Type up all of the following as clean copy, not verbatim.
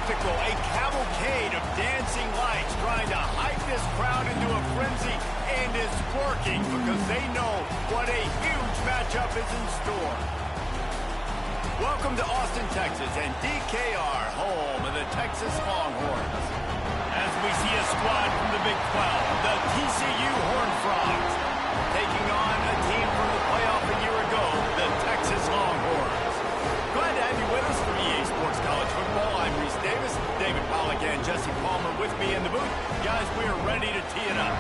spectacle, a cavalcade of dancing lights trying to hype this crowd into a frenzy, and it's working because they know what a huge matchup is in store. Welcome to Austin, Texas, and DKR, home of the Texas Longhorns. As we see a squad from the Big 12, the TCU Horned Frogs, taking on a team from the playoff a year ago, the Texas Longhorns. Glad to have you with us for EA Sports College Football. I'm Reese Davis, David Pollack, and Jesse Palmer with me in the booth. Guys, we are ready to tee it up.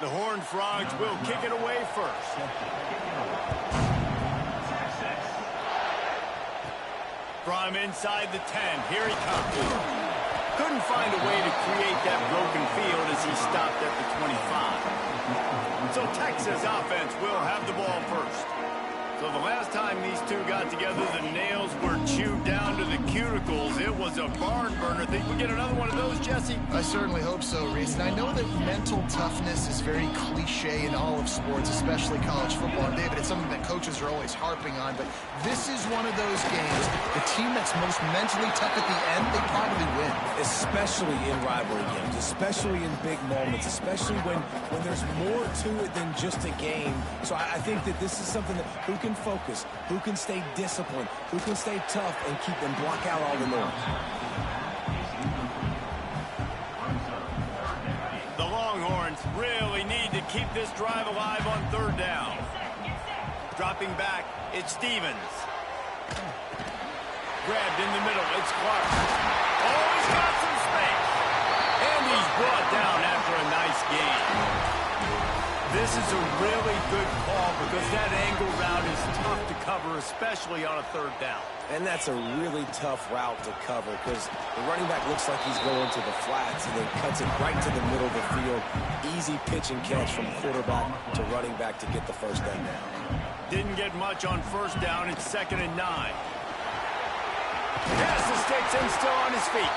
The Horned Frogs will kick it away first. From inside the 10, here he comes. Couldn't find a way to create that broken field as he stopped at the 25. So Texas offense will have the ball first. So the last time these two got together, the nails were chewed down to the cuticles. It was a barn burner. Think we get another one of those, Jesse? I certainly hope so, Reese. And I know that mental toughness is very cliche in all of sports, especially college football. And David, it's something that coaches are always harping on. But this is one of those games, the team that's most mentally tough at the end, they probably win. Especially in rivalry games, especially in big moments, especially when there's more to it than just a game. So I think that this is something that who can focus, who can stay disciplined, who can stay tough and keep and block out all the noise. The Longhorns really need to keep this drive alive on third down. Dropping back, it's Stevens. Grabbed in the middle, it's Clark. Oh, he's got some space. And he's brought down after a nice gain. This is a really good call because that angle route is tough to cover, especially on a third down. And that's a really tough route to cover because the running back looks like he's going to the flats and then cuts it right to the middle of the field. Easy pitch and catch from quarterback to running back to get the first down. Didn't get much on first down. It's 2nd and 9. Has the sticks and still on his feet.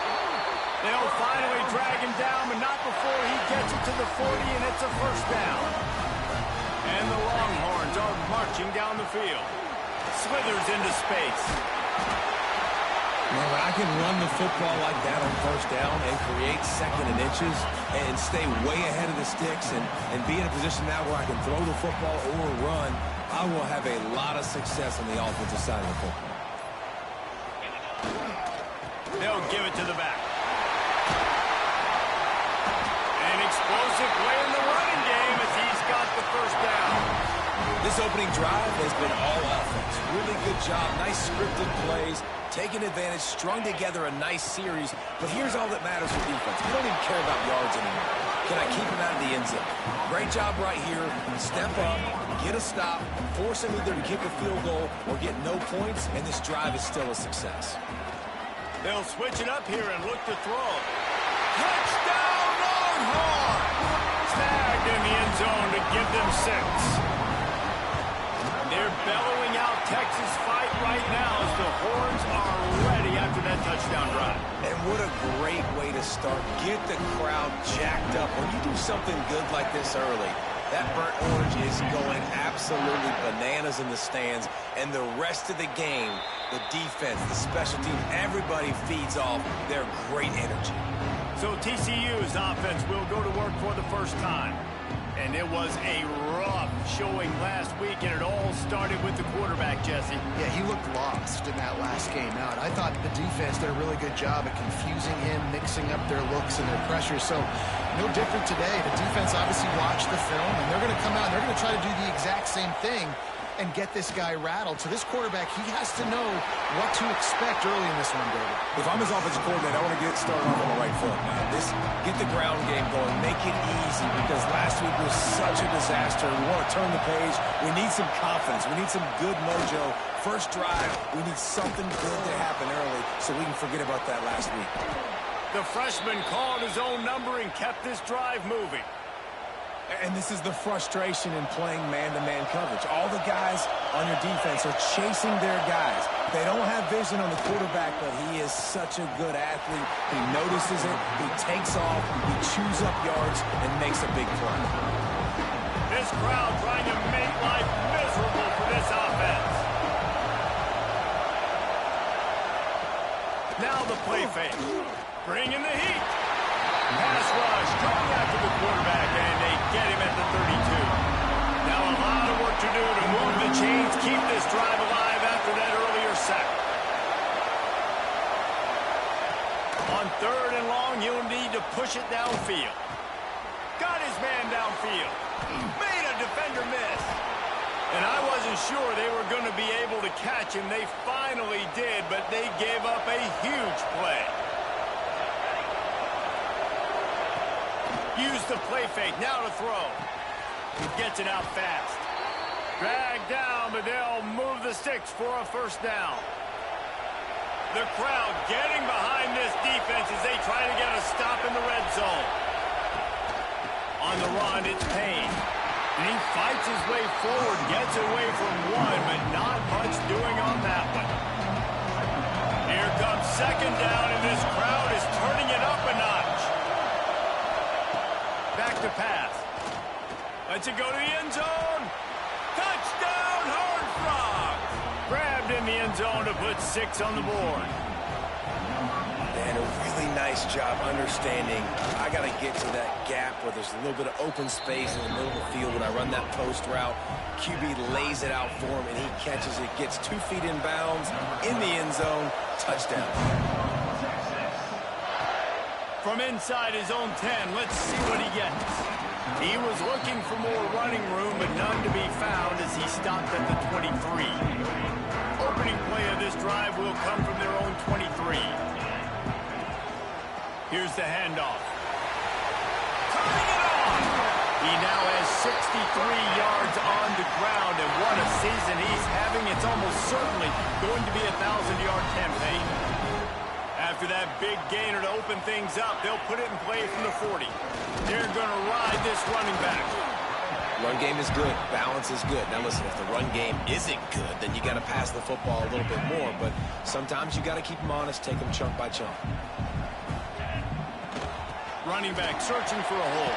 They'll finally drag him down, but not before he gets it to the 40, and it's a first down. And the Longhorns are marching down the field. Slithers into space. Man, when I can run the football like that on first down and create 2nd and inches and stay way ahead of the sticks and be in a position now where I can throw the football or run, I will have a lot of success on the offensive side of the football. They'll give it to the back. An explosive play in the running game as he's got the first down. This opening drive has been all offense. Really good job. Nice scripted plays. Taking advantage. Strung together a nice series. But here's all that matters for defense. We don't even care about yards anymore. Can I keep him out of the end zone? Great job right here. Step up. Get a stop. Force him either to kick a field goal or get no points. And this drive is still a success. They'll switch it up here and look to throw. Touchdown, Longhorn! Snagged in the end zone to give them 6. They're bellowing out Texas fight right now as the Horns are ready after that touchdown drive. And what a great way to start. Get the crowd jacked up. When you do something good like this early, that burnt orange is going absolutely bananas in the stands. And the rest of the game, the defense, the special teams, everybody feeds off their great energy. So TCU's offense will go to work for the first time. And it was a rough showing last week, and it all started with the quarterback, Jesse. Yeah, he looked lost in that last game out. I thought the defense did a really good job at confusing him, mixing up their looks and their pressure. So no different today. The defense obviously watched the film, and they're going to come out and they're going to try to do the exact same thing and get this guy rattled. So this quarterback, he has to know what to expect early in this one, David. If I'm his offensive coordinator, I want to get started off on the right foot. Get the ground game going. Make it easy because last week was such a disaster. We want to turn the page. We need some confidence. We need some good mojo. First drive, we need something good to happen early so we can forget about that last week. The freshman called his own number and kept this drive moving. And this is the frustration in playing man-to-man coverage. All the guys on your defense are chasing their guys. They don't have vision on the quarterback, but he is such a good athlete. He notices it, he takes off, he chews up yards, and makes a big play. This crowd trying to make life miserable for this offense. Now the play fake. Bringing the heat. Pass rush, coming after the quarterback, and they get him at the 32. Now a lot of work to do to move the chains, keep this drive alive after that earlier sack. On 3rd and long, you'll need to push it downfield. Got his man downfield. Made a defender miss. And I wasn't sure they were going to be able to catch him. They finally did, but they gave up a huge play. Use the play fake. Now to throw. He gets it out fast. Dragged down, but they'll move the sticks for a first down. The crowd getting behind this defense as they try to get a stop in the red zone. On the run, it's Payne. And he fights his way forward, gets away from one, but not much doing on that one. Here comes second down, and this crowd is turning it up a notch. Back to pass. Lets it go to the end zone. Touchdown, Horned Frogs! Grabbed in the end zone to put 6 on the board. And a really nice job understanding I got to get to that gap where there's a little bit of open space in the middle of the field when I run that post route. QB lays it out for him, and he catches it, gets 2 feet in bounds, in the end zone, touchdown. From inside his own 10, let's see what he gets. He was looking for more running room, but none to be found as he stopped at the 23. Opening play of this drive will come from their own 23. Here's the handoff. Turning it on! He now has 63 yards on the ground, and what a season he's having. It's almost certainly going to be a 1,000-yard campaign. After that big gainer to open things up, they'll put it in play from the 40. They're going to ride this running back. Run game is good. Balance is good. Now listen, if the run game isn't good, then you got to pass the football a little bit more. But sometimes you got to keep them honest, take them chunk by chunk. Running back searching for a hole.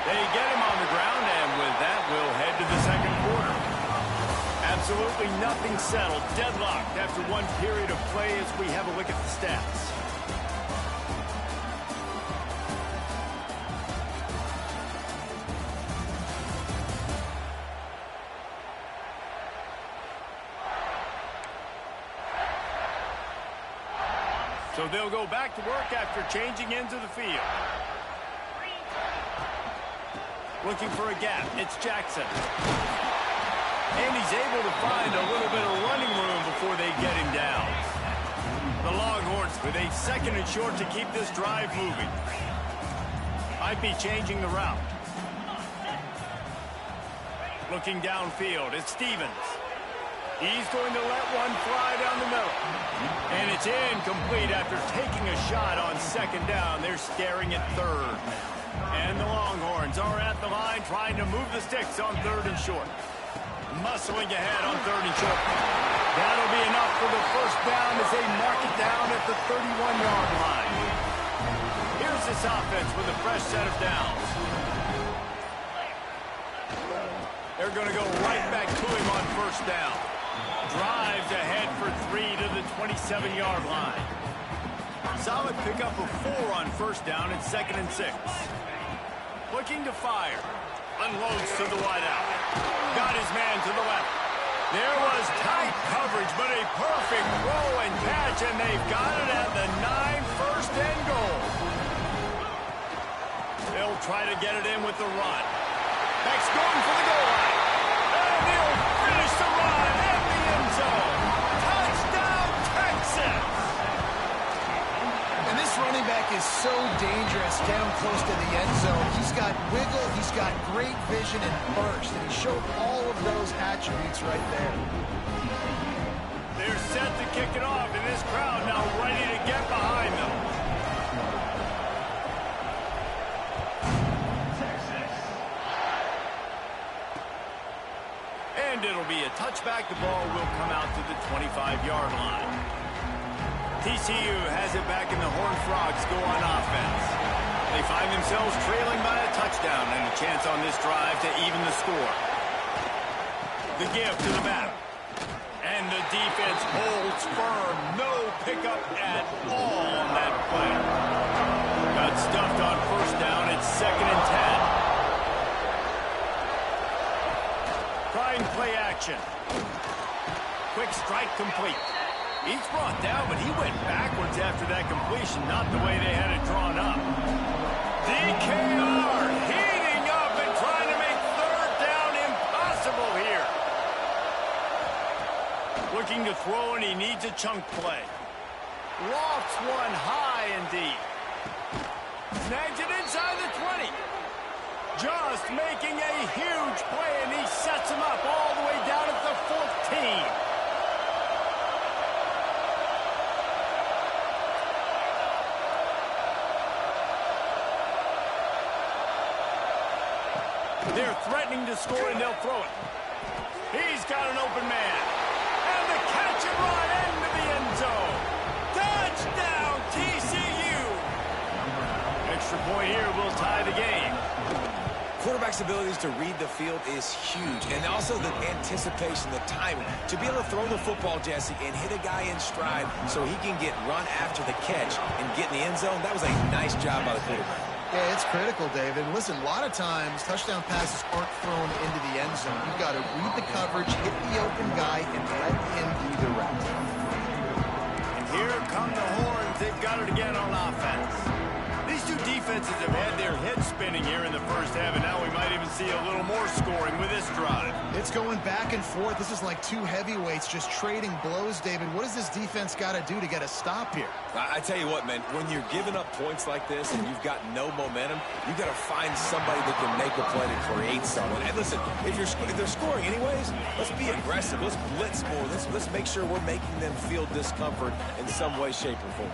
They get him on the ground, and with that, we'll head to the second quarter. Absolutely nothing settled. Deadlocked after one period of play as we have a look at the stats. So they'll go back to work after changing ends of the field. Looking for a gap. It's Jackson. And he's able to find a little bit of running room before they get him down. The Longhorns with a second and short to keep this drive moving. Might be changing the route. Looking downfield, it's Stevens. He's going to let one fly down the middle. And it's incomplete after taking a shot on second down. They're staring at third. And the Longhorns are at the line trying to move the sticks on third and short. Muscling ahead on third and short. That'll be enough for the first down as they mark it down at the 31-yard line. Here's this offense with a fresh set of downs. They're going to go right back to him on first down. Drives ahead for 3 to the 27-yard line. Solid pickup of 4 on first down and 2nd and 6. Looking to fire. Unloads to the wideout. Got his man to the left. There was tight coverage, but a perfect throw and catch, and they've got it at the 9, first and goal. They'll try to get it in with the run. Beck's going for the goal line. And he'll finish the run in the end zone. Touchdown, Texas! And this running back is so dangerous down close to the end zone. He's got wiggle, he's got great vision and burst, and he showed all of those attributes right there. They're set to kick it off, and this crowd now ready to get behind them. And it'll be a touchback. The ball will come out to the 25-yard line. TCU has it back, and the Horned Frogs go on offense. They find themselves trailing by a touchdown and a chance on this drive to even the score. The give to the back. And the defense holds firm. No pickup at all on that play. Got stuffed on first down. It's 2nd and 10. Trying play action. Quick strike complete. He's brought down, but he went backwards after that completion, not the way they had it drawn up. DKR heating up and trying to make third down impossible here. Looking to throw, and he needs a chunk play. Lofts one high and deep. Snags it inside the 20. Just making a huge play, and he sets him up all the way down at the 14. They're threatening to score, and they'll throw it. He's got an open man. And the catch and run into the end zone. Touchdown, TCU. Extra point here will tie the game. Quarterback's abilities to read the field is huge, and also the anticipation, the timing. To be able to throw the football, Jesse, and hit a guy in stride so he can get run after the catch and get in the end zone, that was a nice job by the quarterback. Yeah, it's critical, David. Listen, a lot of times, touchdown passes aren't thrown into the end zone. You've got to read the coverage, hit the open guy, and let him do the rest. And here come the horns. They've got it again on offense. These two defenses have had their heads spinning here in the first half, and now we might even see a little more scoring with this drive. It's going back and forth. This is like two heavyweights just trading blows, David. What does this defense got to do to get a stop here? I tell you what, man, when you're giving up points like this and you've got no momentum, you've got to find somebody that can make a play to create someone. And listen, if they're scoring anyways, let's be aggressive. Let's blitz more. Let's make sure we're making them feel discomfort in some way, shape, or form.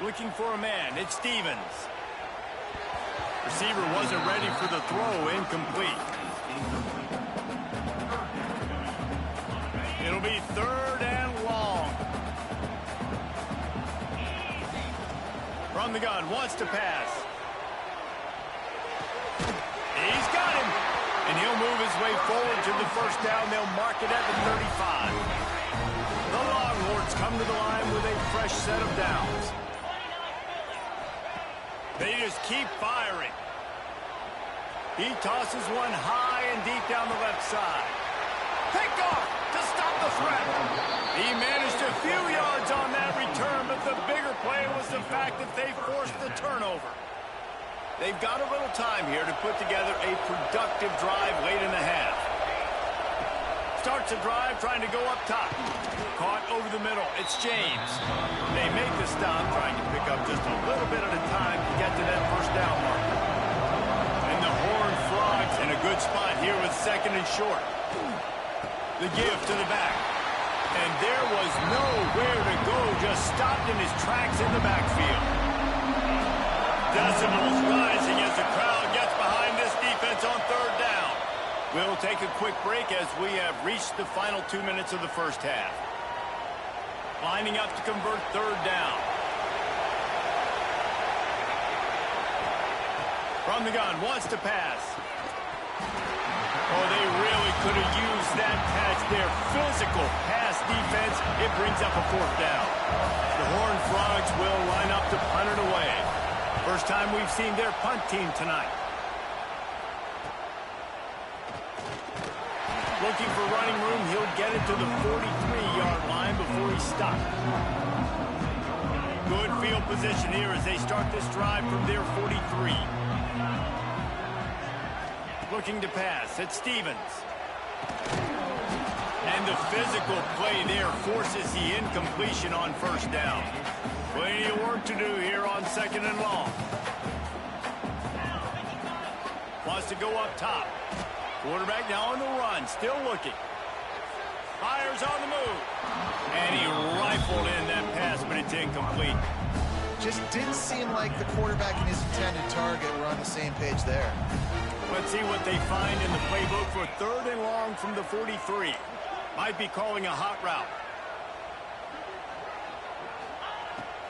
Looking for a man. It's Stevens. Receiver wasn't ready for the throw. Incomplete. It'll be 3rd and long. From the gun. Wants to pass. He's got him. And he'll move his way forward to the first down. They'll mark it at the 35. The Longhorns come to the line with a fresh set of downs. They just keep firing. He tosses one high and deep down the left side. Pick off to stop the threat. He managed a few yards on that return, but the bigger play was the fact that they forced the turnover. They've got a little time here to put together a productive drive late in the half. Starts a drive trying to go up top. Caught over the middle. It's James. They make the stop, trying to pick up just a little bit at a time to get to that first down mark. And the horn frogs in a good spot here with 2nd and short. The give to the back. And there was nowhere to go, just stopped in his tracks in the backfield. Decibels rising as the crowd gets behind this defense on 3rd down. We'll take a quick break as we have reached the final 2 minutes of the first half. Lining up to convert 3rd down. From the gun, wants to pass. Oh, they really could have used that catch there. Physical pass defense. It brings up a 4th down. The Horned Frogs will line up to punt it away. First time we've seen their punt team tonight. Looking for running room, he'll get it to the 43-yard line before he stopped. Good field position here as they start this drive from their 43. Looking to pass, it's Stevens. And the physical play there forces the incompletion on 1st down. Plenty of work to do here on 2nd and long. Wants to go up top. Quarterback now on the run, still looking. Fires on the move. And he rifled in that pass, but it's incomplete. Just didn't seem like the quarterback and his intended target were on the same page there. Let's see what they find in the playbook for 3rd and long from the 43. Might be calling a hot route.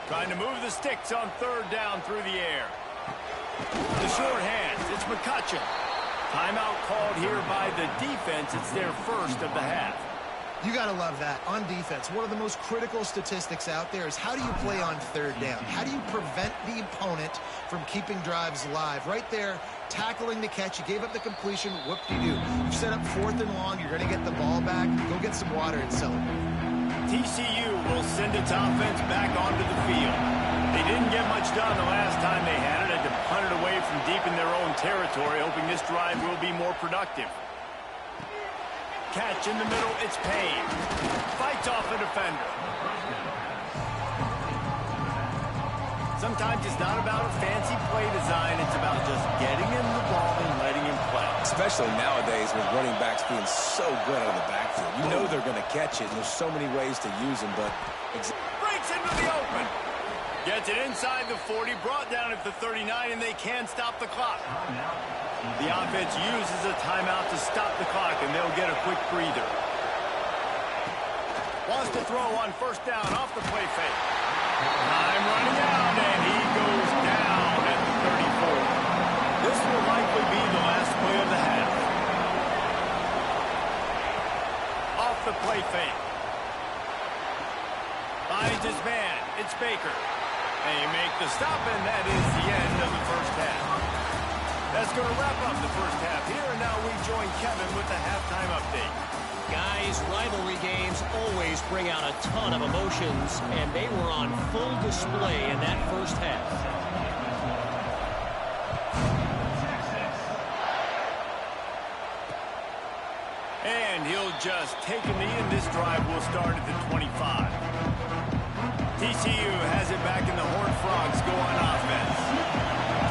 Trying to move the sticks on 3rd down through the air. The short hands, it's McCutcheon. Timeout called here by the defense. It's their first of the half. You got to love that. On defense, one of the most critical statistics out there is how do you play on 3rd down? How do you prevent the opponent from keeping drives alive? Right there, tackling the catch. You gave up the completion. Whoop-de-doo. You set up 4th and long. You're going to get the ball back. Go get some water and celebrate. TCU will send its offense back onto the field. They didn't get much done the last time they had it. Had to punt it away from deep in their own territory, hoping this drive will be more productive. Catch in the middle, it's Payne. Fights off a defender. Sometimes it's not about a fancy play design. It's about just getting him the ball and letting him play. Especially nowadays with running backs being so good out of the backfield. You know they're going to catch it, and there's so many ways to use them, but... Breaks into the open. Gets it inside the 40, brought down at the 39, and they can stop the clock. The offense uses a timeout to stop the clock, and they'll get a quick breather. Wants to throw on first down off the play fake. Time running out, and he goes down at the 34. This will likely be the last play of the half. Off the play fake. Finds his man. It's Baker. They make the stop, and that is the end of the first half. That's going to wrap up the first half here, and now we join Kevin with the halftime update. Guys, rivalry games always bring out a ton of emotions, and they were on full display in that first half. And he'll just take a knee, and this drive will start at the 25. TCU has it back, and the Horned Frogs go on offense.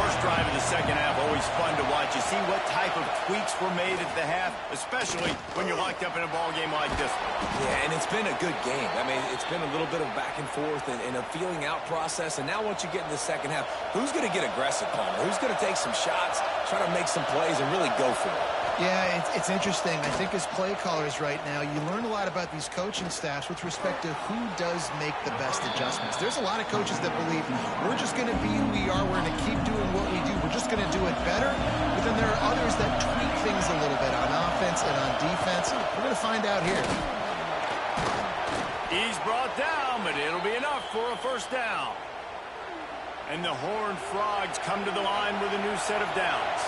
First drive of the second half, always fun to watch. You see what type of tweaks were made at the half, especially when you're locked up in a ball game like this one. Yeah, and it's been a good game. I mean, it's been a little bit of back and forth and a feeling out process. And now once you get in the second half, who's going to get aggressive, Palmer? Who's going to take some shots, try to make some plays, and really go for it? Yeah, it's interesting. I think as play callers right now, you learn a lot about these coaching staffs with respect to who does make the best adjustments. There's a lot of coaches that believe we're just going to be who we are. We're going to keep doing what we do. We're just going to do it better. But then there are others that tweak things a little bit on offense and on defense. We're going to find out here. He's brought down, but it'll be enough for a first down. And the Horned Frogs come to the line with a new set of downs.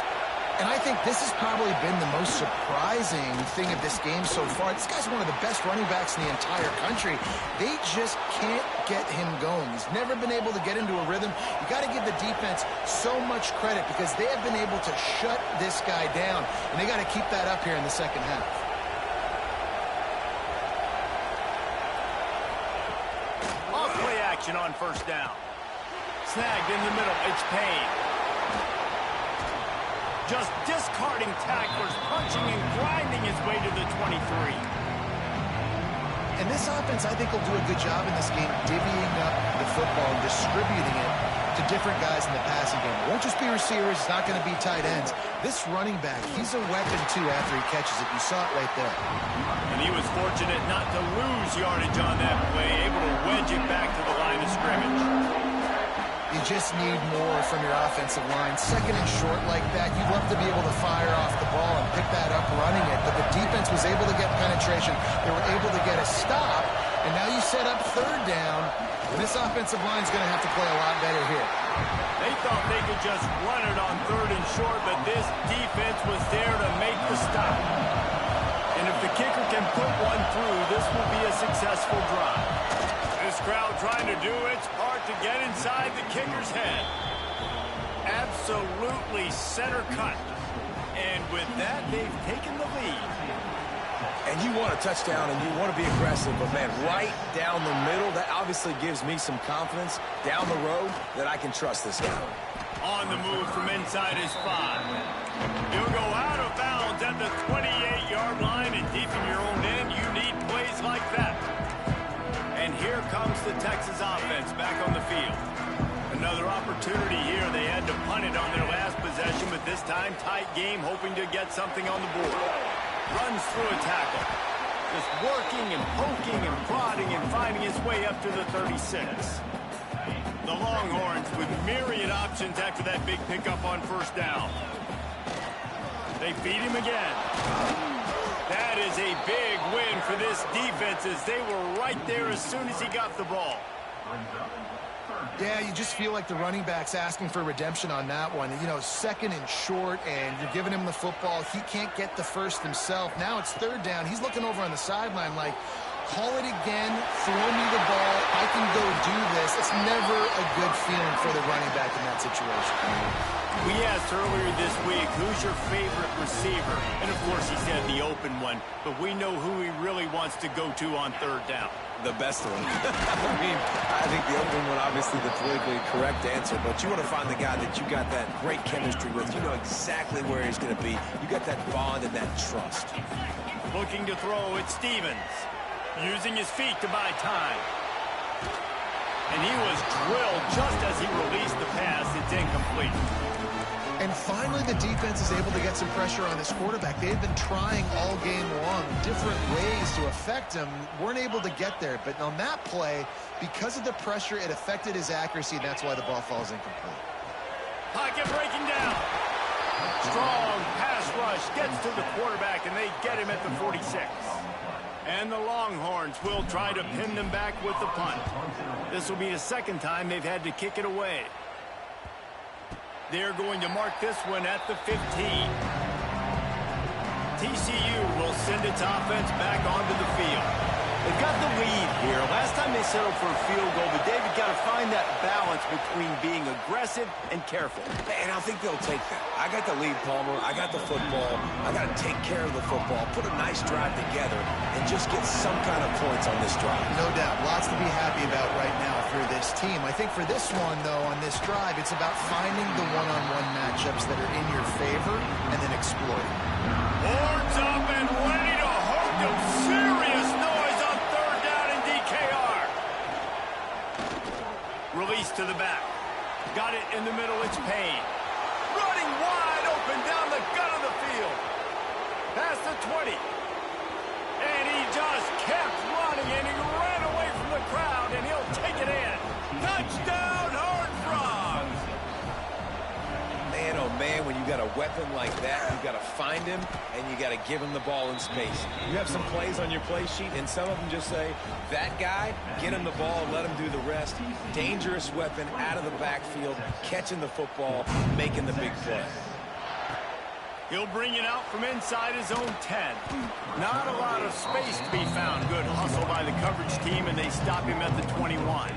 And I think this has probably been the most surprising thing of this game so far. This guy's one of the best running backs in the entire country. They just can't get him going. He's never been able to get into a rhythm. You got to give the defense so much credit because they have been able to shut this guy down. And they got to keep that up here in the second half. Off play action on first down. Snagged in the middle. It's Payne. Just discarding tacklers, punching and grinding his way to the 23. And this offense, I think, will do a good job in this game divvying up the football and distributing it to different guys in the passing game. It won't just be receivers. It's not going to be tight ends. This running back, he's a weapon, too, after he catches it. You saw it right there. And he was fortunate not to lose yardage on that play, able to wedge it back to the line of scrimmage. You just need more from your offensive line. Second and short like that, you'd love to be able to fire off the ball and pick that up running it. But the defense was able to get penetration. They were able to get a stop. And now you set up third down. And this offensive line is going to have to play a lot better here. They thought they could just run it on third and short, but this defense was there to make the stop. And if the kicker can put one through, this will be a successful drive. This crowd trying to do its part to get inside the kicker's head. Absolutely center cut. And with that, they've taken the lead. And you want a touchdown and you want to be aggressive, but, man, right down the middle, that obviously gives me some confidence down the road that I can trust this guy. On the move from inside his 5. He'll go out of bounds at the 28-yard line, and deep in your own end, you need plays like that. And here comes the Texas offense back on the field. Another opportunity here. They had to punt it on their last possession, but this time tight game, hoping to get something on the board. Runs through a tackle. Just working and poking and prodding and finding his way up to the 36. The Longhorns with myriad options after that big pickup on first down. They feed him again. That is a big win for this defense as they were right there as soon as he got the ball. Yeah, you just feel like the running back's asking for redemption on that one. You know, second and short, and you're giving him the football. He can't get the first himself. Now it's third down. He's looking over on the sideline like, call it again, throw me the ball, I can go do this. It's never a good feeling for the running back in that situation. We asked earlier this week, who's your favorite receiver? And of course he said the open one, but we know who he really wants to go to on third down. The best one. I mean, I think the open one, obviously the politically correct answer, but you want to find the guy that you got that great chemistry with. You know exactly where he's going to be. You got that bond and that trust. Looking to throw, it's Stevens. Using his feet to buy time. And he was drilled just as he released the pass. It's incomplete. And finally, the defense is able to get some pressure on this quarterback. They've been trying all game long different ways to affect him. Weren't able to get there. But on that play, because of the pressure, it affected his accuracy, and that's why the ball falls incomplete. Pocket breaking down. Strong pass rush gets to the quarterback, and they get him at the 46. And the Longhorns will try to pin them back with the punt. This will be the second time they've had to kick it away. They're going to mark this one at the 15. TCU will send its offense back onto the field. They've got the lead here. Last time they settled for a field goal, but David got to find that balance between being aggressive and careful. And I think they'll take that. I got the lead, Palmer. I got the football. I got to take care of the football, put a nice drive together, and just get some kind of points on this drive. No doubt. Lots to be happy about right now for this team. I think for this one, though, on this drive, it's about finding the one-on-one matchups that are in your favor and then exploiting. Horns up and ready to hold them. Serious noise on third down in DKR. Release to the back. Got it in the middle. It's Payne. Running wide open down the gut of the field. Past the 20. And he just kept running, and he ran away from the crowd, and he'll take it in. Touchdown, Horned Frogs! Man, oh man, when you got a weapon like that, you got to find him, and you got to give him the ball in space. You have some plays on your play sheet, and some of them just say, that guy, get him the ball, let him do the rest. Dangerous weapon out of the backfield, catching the football, making the big play. He'll bring it out from inside his own 10. Not a lot of space to be found. Good hustle by the coverage team, and they stop him at the 21.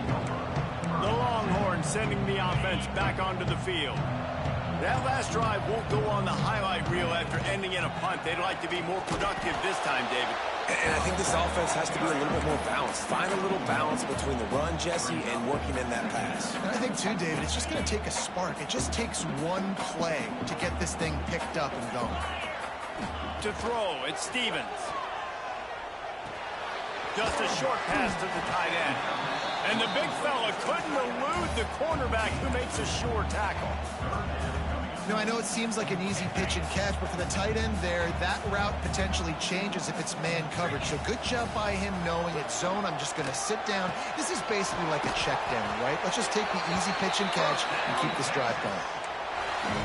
The Longhorns sending the offense back onto the field. That last drive won't go on the highlight reel after ending in a punt. They'd like to be more productive this time, David. And I think this offense has to be a little bit more balanced. Find a little balance between the run, Jesse, and working in that pass. And I think, too, David, it's just going to take a spark. It just takes one play to get this thing picked up and going. To throw, it's Stevens. Just a short pass to the tight end. And the big fella couldn't elude the cornerback who makes a sure tackle. No, I know it seems like an easy pitch and catch, but for the tight end there, that route potentially changes if it's man coverage. So good job by him knowing it's zone. I'm just going to sit down. This is basically like a check down, right? Let's just take the easy pitch and catch and keep this drive going.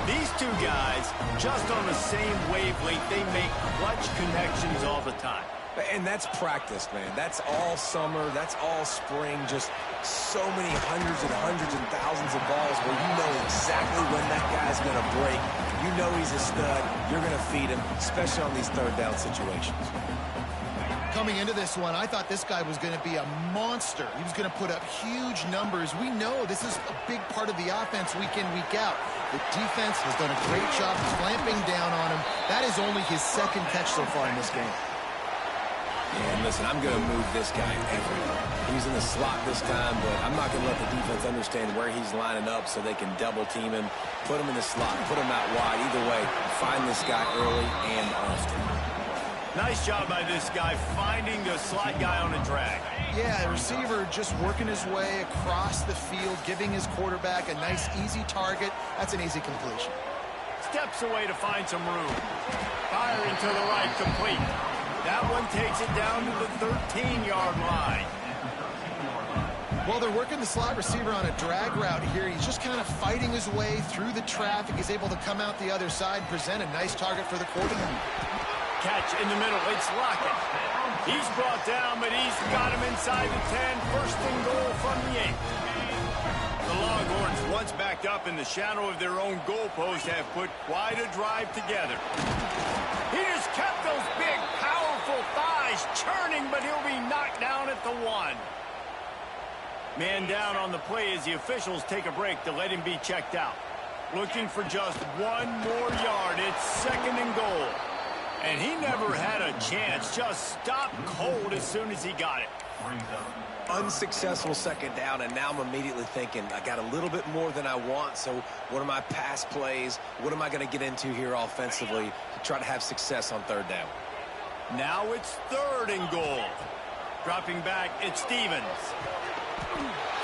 These two guys, just on the same wavelength, they make clutch connections all the time. And that's practice, man. That's all summer. That's all spring. Just so many hundreds and thousands of balls where you know exactly when that guy's going to break. You know he's a stud. You're going to feed him, especially on these third down situations. Coming into this one, I thought this guy was going to be a monster. He was going to put up huge numbers. We know this is a big part of the offense week in, week out. The defense has done a great job clamping down on him. That is only his second catch so far in this game. And listen, I'm going to move this guy everywhere. He's in the slot this time, but I'm not going to let the defense understand where he's lining up so they can double team him, put him in the slot, put him out wide. Either way, find this guy early and often. Nice job by this guy finding the slot guy on a drag. Yeah, the receiver just working his way across the field, giving his quarterback a nice, easy target. That's an easy completion. Steps away to find some room. Firing to the right, complete. That one takes it down to the 13-yard line. Well, they're working the slot receiver on a drag route here. He's just kind of fighting his way through the traffic. He's able to come out the other side, present a nice target for the quarterback. Catch in the middle. It's Lockett. He's brought down, but he's got him inside the 10. First and goal from the 8. The Longhorns, once backed up in the shadow of their own goalpost, have put quite a drive together. He just kept those big, powerful thighs is churning, but he'll be knocked down at the 1. Man down on the play as the officials take a break to let him be checked out. Looking for just 1 more yard. It's 2nd and goal. And he never had a chance. Just stopped cold as soon as he got it. Unsuccessful 2nd down, and now I'm immediately thinking, I got a little bit more than I want, so what are my pass plays? What am I going to get into here offensively to try to have success on 3rd down? Now it's 3rd and goal. Dropping back, it's Stevens.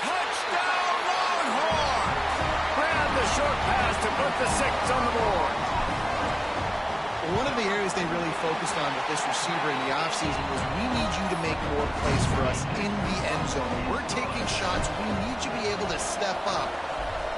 Touchdown, Longhorns! Grab the short pass to put the 6 on the board. One of the areas they really focused on with this receiver in the offseason was we need you to make more plays for us in the end zone. When we're taking shots, we need you to be able to step up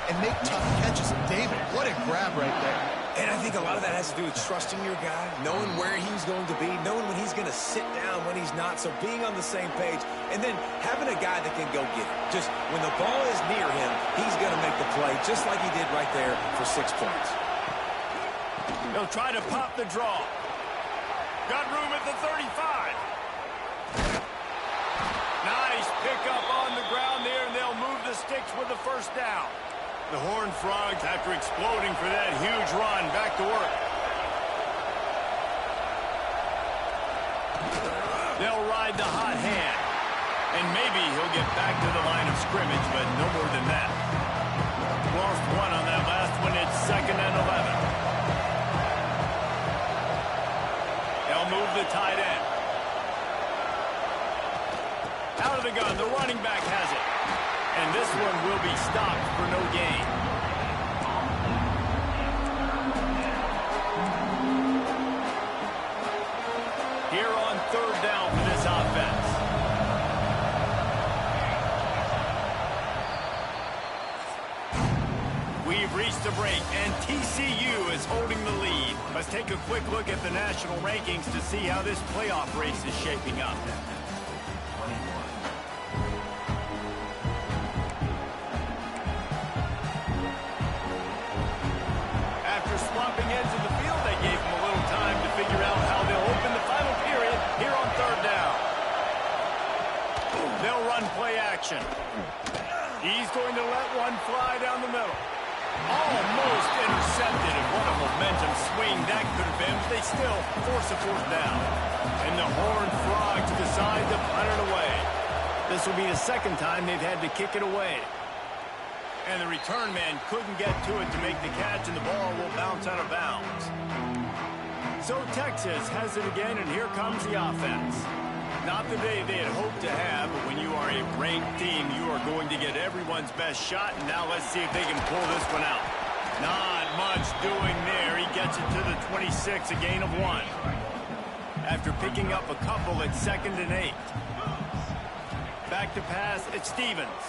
and make tough catches. And David, what a grab right there. And I think a lot of that has to do with trusting your guy, knowing where he's going to be, knowing when he's going to sit down, when he's not, so being on the same page, and then having a guy that can go get it. Just when the ball is near him, he's going to make the play, just like he did right there for 6 points. He'll try to pop the draw. Got room at the 35. Nice pickup on the ground there, and they'll move the sticks with the 1st down. The Horned Frogs, after exploding for that huge run, back to work. They'll ride the hot hand. And maybe he'll get back to the line of scrimmage, but no more than that. Lost 1 on that last one. It's 2nd and 11. They'll move the tight end. Out of the gun, the running back has it. And this one will be stopped for no gain. Here on 3rd down for this offense. We've reached the break, and TCU is holding the lead. Let's take a quick look at the national rankings to see how this playoff race is shaping up. After swapping ends of the field, they gave them a little time to figure out how they'll open the final period here on 3rd down. They'll run play action. He's going to let one fly down the middle. Almost intercepted, and what a momentum swing that could have been, but they still force a 4th down. And the Horned Frogs decide to punt it away. This will be the 2nd time they've had to kick it away. And the return man couldn't get to it to make the catch, and the ball will bounce out of bounds. So Texas has it again, and here comes the offense. Not the day they had hoped to have, but when you are a ranked team, you are going to get everyone's best shot, and now let's see if they can pull this one out. Not much doing there. He gets it to the 26, a gain of 1. After picking up a couple, it's 2nd and 8. Back to pass, it's Stevens.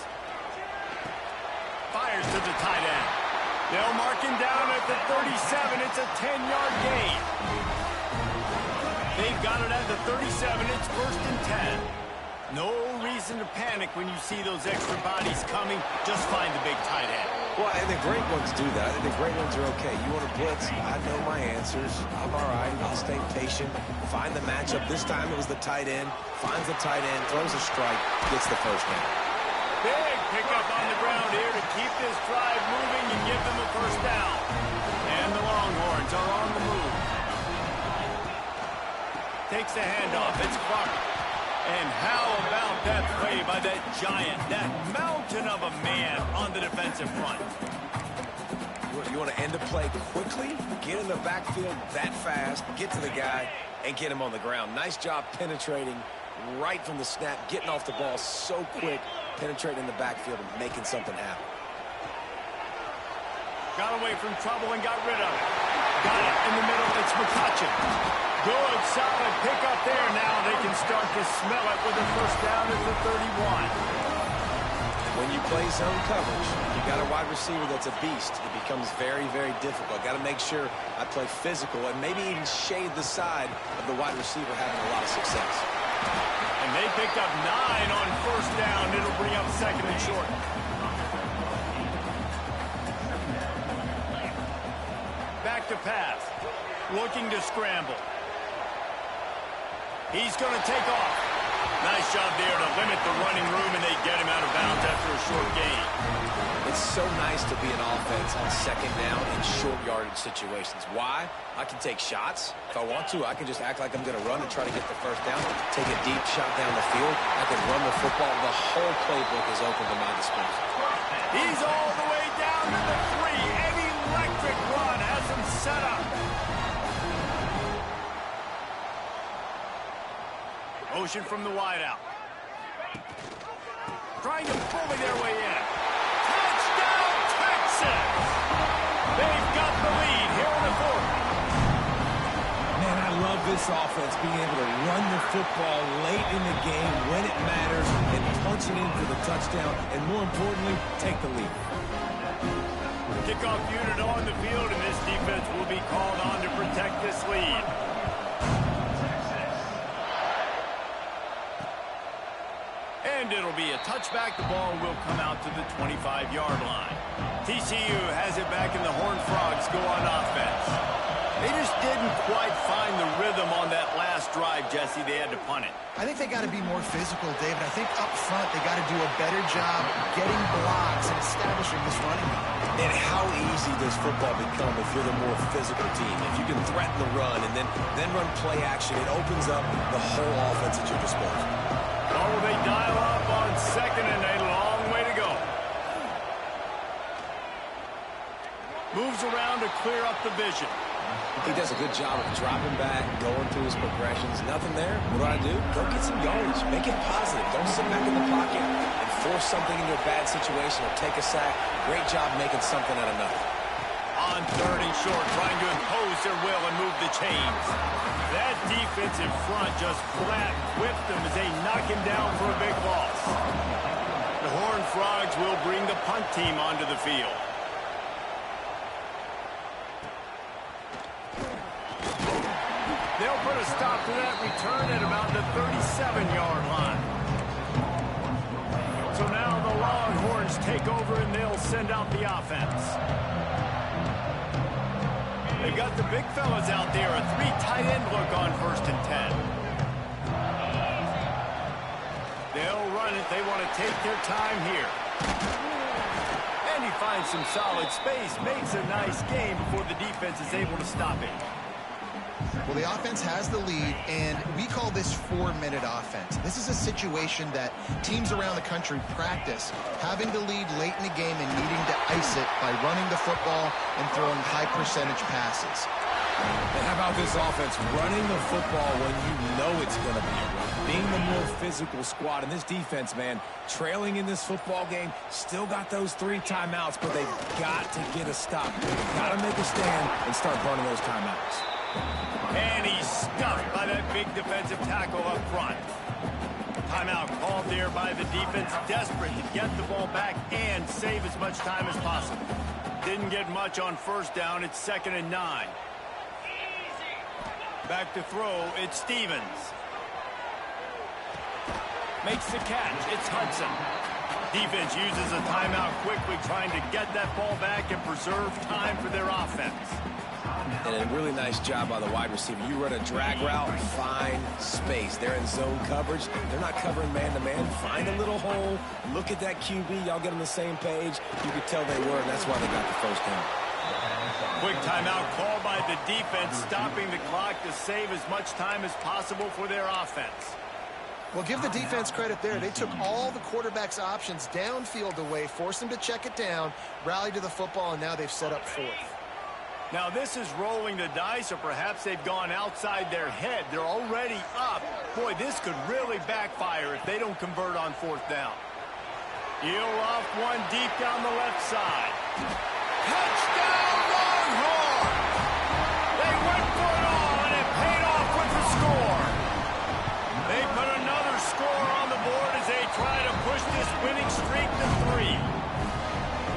Fires to the tight end. They'll mark him down at the 37. It's a 10-yard gain. They've got it at the 37. It's 1st and 10. No reason to panic when you see those extra bodies coming. Just find the big tight end. Well, and the great ones do that. I think the great ones are okay. You want to blitz, I know my answers. I'm all right. I'll stay patient. Find the matchup. This time it was the tight end. Finds the tight end, throws a strike, gets the 1st down. Big pickup on the ground here to keep this drive moving and give them a 1st down. And the Longhorns are on the move. Takes the handoff. It's Clark. And how about that play by that giant, that mountain of a man on the defensive front? You want to end the play quickly, get in the backfield that fast, get to the guy, and get him on the ground. Nice job penetrating right from the snap, getting off the ball so quick, penetrating the backfield and making something happen. Got away from trouble and got rid of it. Got it in the middle. It's McCutcheon. Good, solid pickup there. Now they can start to smell it with a 1st down at the 31. When you play zone coverage, you got a wide receiver that's a beast. It becomes very, very difficult. Got to make sure I play physical and maybe even shade the side of the wide receiver having a lot of success. And they picked up 9 on 1st down. It'll bring up 2nd and short. Back to pass. Looking to scramble. He's going to take off. Nice job there to limit the running room, and they get him out of bounds after a short gain. It's so nice to be an offense on second down in short yardage situations. Why? I can take shots. If I want to, I can just act like I'm going to run and try to get the first down. Take a deep shot down the field. I can run the football. The whole playbook is open to my disposal. He's all the way down to the 3. An electric run has him set up. Motion from the wideout. Trying to bully their way in. Touchdown, Texas! They've got the lead here in the 4th. Man, I love this offense, being able to run the football late in the game when it matters and punch it in for the touchdown, and more importantly, take the lead. Kickoff unit on the field, and this defense will be called on to protect this lead. And it'll be a touchback. The ball will come out to the 25-yard line. TCU has it back, and the Horned Frogs go on offense. They just didn't quite find the rhythm on that last drive, Jesse. They had to punt it. I think they got to be more physical, David. I think up front they got to do a better job getting blocks and establishing this running game. And how easy does football become if you're the more physical team? If you can threaten the run and then run play action, it opens up the whole offense at your disposal. Oh, they dial up on second, and a long way to go. Moves around to clear up the vision. He does a good job of dropping back, going through his progressions. Nothing there. What do? Go get some yardage. Make it positive. Don't sit back in the pocket and force something into a bad situation or take a sack. Great job making something out of nothing. On 3rd and short, trying to impose their will and move the chains. That defense in front just flat whipped them as they knock him down for a big loss. The Horned Frogs will bring the punt team onto the field. They'll put a stop to that return at about the 37-yard line. So now the Longhorns take over, and they'll send out the offense. They've got the big fellas out there, a 3 tight end look on 1st and 10. They'll run it. They want to take their time here. And he finds some solid space, makes a nice game before the defense is able to stop it. Well, the offense has the lead, and we call this 4-minute offense. This is a situation that teams around the country practice, having the lead late in the game and needing to ice it by running the football and throwing high-percentage passes. And how about this offense running the football when you know it's going to be a run? Being the more physical squad. And this defense, man, trailing in this football game, still got those 3 timeouts, but they've got to get a stop. They've got to make a stand and start burning those timeouts. And he's stuffed by that big defensive tackle up front. Timeout called there by the defense, desperate to get the ball back and save as much time as possible. Didn't get much on 1st down. It's 2nd and 9. Back to throw. It's Stevens. Makes the catch. It's Hudson. Defense uses a timeout quickly, trying to get that ball back and preserve time for their offense. And a really nice job by the wide receiver. You run a drag route, find space. They're in zone coverage. They're not covering man-to-man. Find a little hole. Look at that QB. Y'all get on the same page. You could tell they were, and that's why they got the first down. Quick timeout called by the defense, stopping the clock to save as much time as possible for their offense. Well, give the defense credit there. They took all the quarterback's options downfield away, forced them to check it down, rallied to the football, and now they've set up 4th. Now this is rolling the dice, or perhaps they've gone outside their head. They're already up. Boy, this could really backfire if they don't convert on 4th down. Heel off one deep down the left side. Touchdown Longhorns! They went for it all, and it paid off with the score. They put another score on the board as they try to push this winning streak to 3.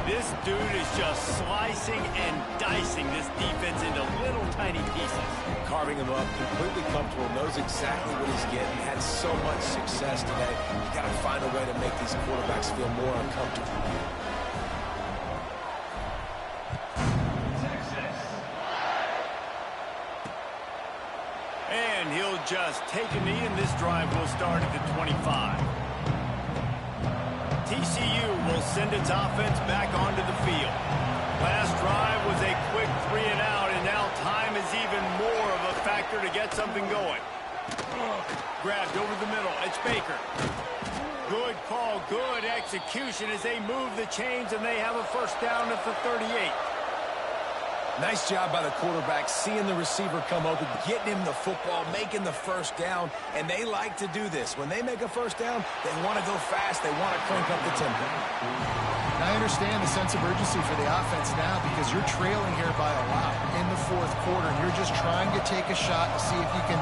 This dude is just slicing and dicing this defense into little tiny pieces. Carving him up, completely comfortable, knows exactly what he's getting, had so much success today. You got to find a way to make these quarterbacks feel more uncomfortable. And he'll just take a knee, and this drive will start at the 25. TCU will send its offense back onto the field. Last drive was a quick 3 and out, and now time is even more of a factor to get something going. Grabbed over the middle. It's Baker. Good call, good execution as they move the chains, and they have a first down at the 38. Nice job by the quarterback, seeing the receiver come open, getting him the football, making the first down, and they like to do this. When they make a first down, they want to go fast. They want to crank up the tempo. I understand the sense of urgency for the offense now because you're trailing here by a lot in the fourth quarter, and you're just trying to take a shot to see if you can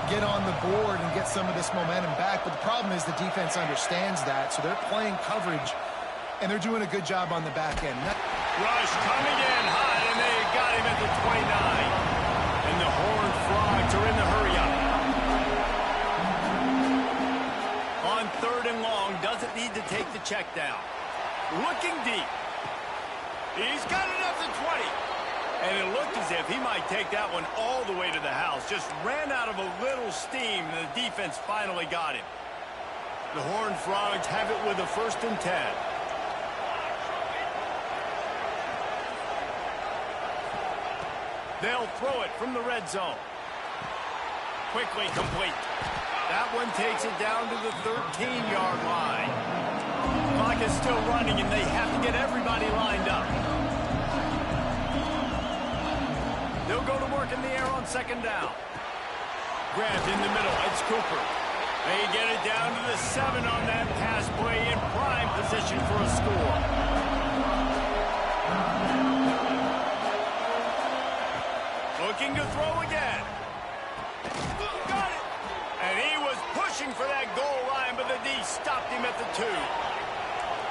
get on the board and get some of this momentum back. But the problem is the defense understands that, so they're playing coverage, and they're doing a good job on the back end. Rush coming in hot, and they got him at the 29. And the Horned Frogs are in the hurry-up. On 3rd and long, doesn't need to take the check down. Looking deep. He's got it up to 20. And it looked as if he might take that one all the way to the house. Just ran out of a little steam, and the defense finally got him. The Horned Frogs have it with a 1st and 10. They'll throw it from the red zone. Quickly complete. That one takes it down to the 13-yard line. Clock is still running, and they have to get everybody lined up. They'll go to work in the air on 2nd down. Grabbed in the middle. It's Cooper. They get it down to the 7 on that pass play in prime position for a score. Looking to throw again. Got it. And he was pushing for that goal line, but the D stopped him at the 2.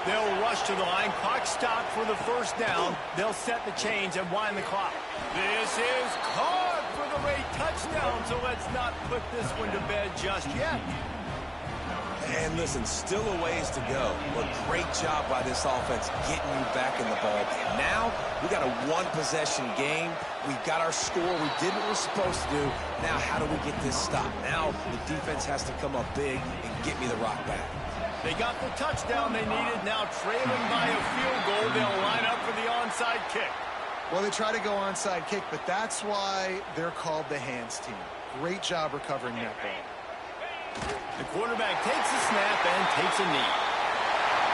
They'll rush to the line. Clock stopped for the 1st down. They'll set the chains and wind the clock. This is caught for the late touchdown, so let's not put this one to bed just yet. And listen, still a ways to go, but great job by this offense getting you back in the ball game. Now, we got a 1-possession game. We've got our score. We did what we're supposed to do. Now, how do we get this stopped? Now, the defense has to come up big and get me the rock back. They got the touchdown they needed. Now trailing by a field goal, they'll line up for the onside kick. Well, they try to go onside kick, but that's why they're called the hands team. Great job recovering that ball. The quarterback takes a snap and takes a knee.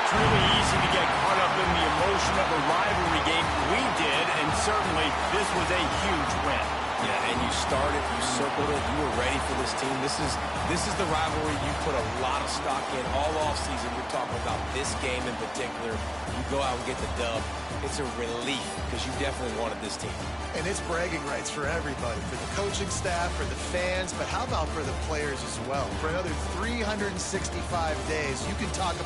It's really easy to get caught up in the emotion of a rivalry game. We did, and certainly this was a huge win. Yeah, and you started, you circled it, you were ready for this team. This is the rivalry you put a lot of stock in all offseason. You're talking about this game in particular. You go out and get the dub. It's a relief because you definitely wanted this team. And it's bragging rights for everybody, for the coaching staff, for the fans, but how about for the players as well? For another 365 days, you can talk about